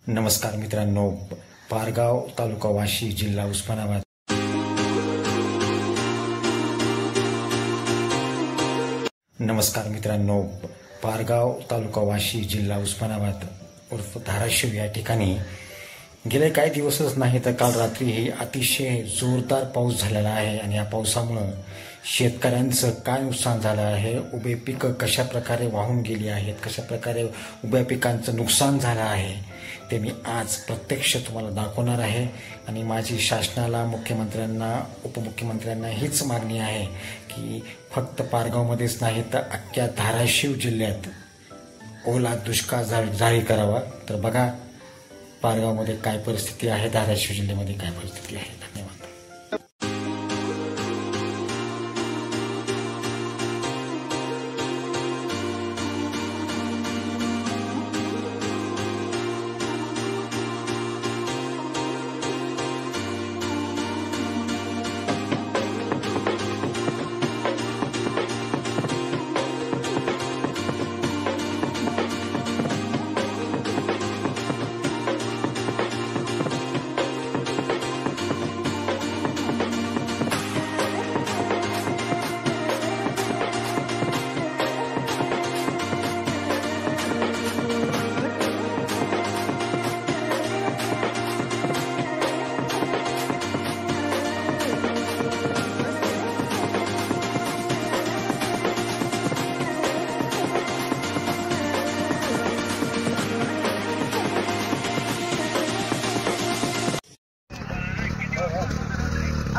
नमस्कार मित्रांनो, पारगाव तालुका वाशी जिल्हा उस्मानाबाद। नमस्कार मित्रांनो, पारगाव तालुका वाशी जिल्हा उस्मानाबाद उर्फ धाराशिव या ठिकाणी गेले काही दिवसच नाही तर काल रात्री ही अतिशय जोरदार पाऊस झालेला आहे आणि या पावसामुळे शेतकऱ्यांचं काय नुकसान झालं आहे, उभे पिकं कशा प्रकारे वाहून गेली आहेत, कशा प्रकारे उभ्या पिकांचं नुकसान झालं आहे ते मी आज प्रत्यक्ष तुम्हाला दाखवणार आहे। आणि माझी शासनाला, मुख्यमंत्र्यांना, उपमुख्यमंत्र्यांना हीच मागणी आहे की फक्त पारगावमध्येच नाही तर अख्ख्या धाराशिव जिल्ह्यात ओला दुष्काळ जाहीर करावा। तर बघा पारगावमध्ये काय परिस्थिती आहे, धाराशिव जिल्ह्यामध्ये काय परिस्थिती आहे। धन्यवाद।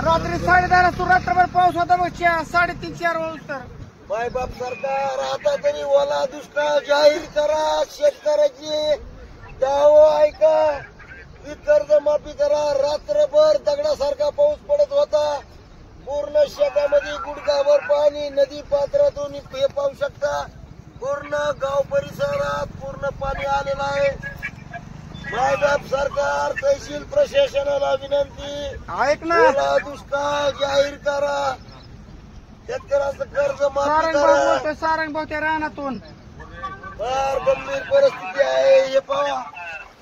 रात्री 10:30 रात्रभर पाऊस होता, मग 3:30-4 वाजता मायबाप सरकार आता तरी ओला दुष्काळ जाहीर करा, शेतकऱ्याची दाव ऐका, कर्जमाफी करा। रात्रभर दगडासारखा पाऊस पडत होता, पूर्ण शेतामध्ये गुडघाभर पाणी, नदी पात्रातून हे पाहू शकता, पूर्ण गाव परिसरात पूर्ण पाणी आलेलं आहे। मायबाप सरकार, तहसील प्रशासनाला विनंती, ऐक ना, ओला दुष्काळ जाहीर करा, शेतकऱ्याचं कर्ज माफी करा। सारंगभाऊ त्या रानातून फार गंभीर परिस्थिती आहे, हे पहा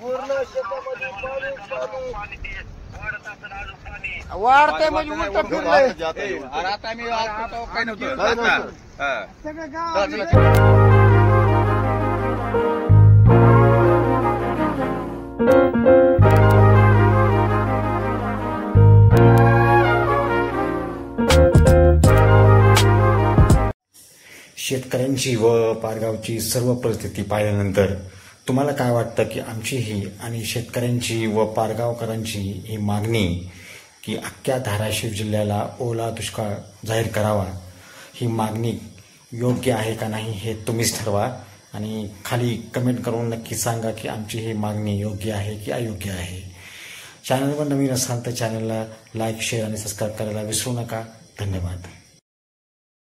पूर्ण शेतामध्ये पाणी पाणी वाढतंय म्हणजे उलट फिरलंय आता मी काही नव्हतं सगळं गाव। शेतकऱ्यांची व पारगावची सर्व परिस्थिती पाहिल्यानंतर तुम्हाला काय वाटतं की आमची ही आणि शेतकऱ्यांची व पारगावकरांची ही मागणी की अख्ख्या धाराशिव जिल्ह्याला ओला दुष्काळ जाहीर करावा, ही मागणी योग्य आहे का नाही हे तुम्हीच ठरवा आणि खाली कमेंट करून नक्की सांगा की आमची ही मागणी योग्य आहे की अयोग्य आहे। चॅनलवर नवीन असाल तर चॅनलला लाईक, शेअर आणि सबस्क्राईब करायला विसरू नका। धन्यवाद।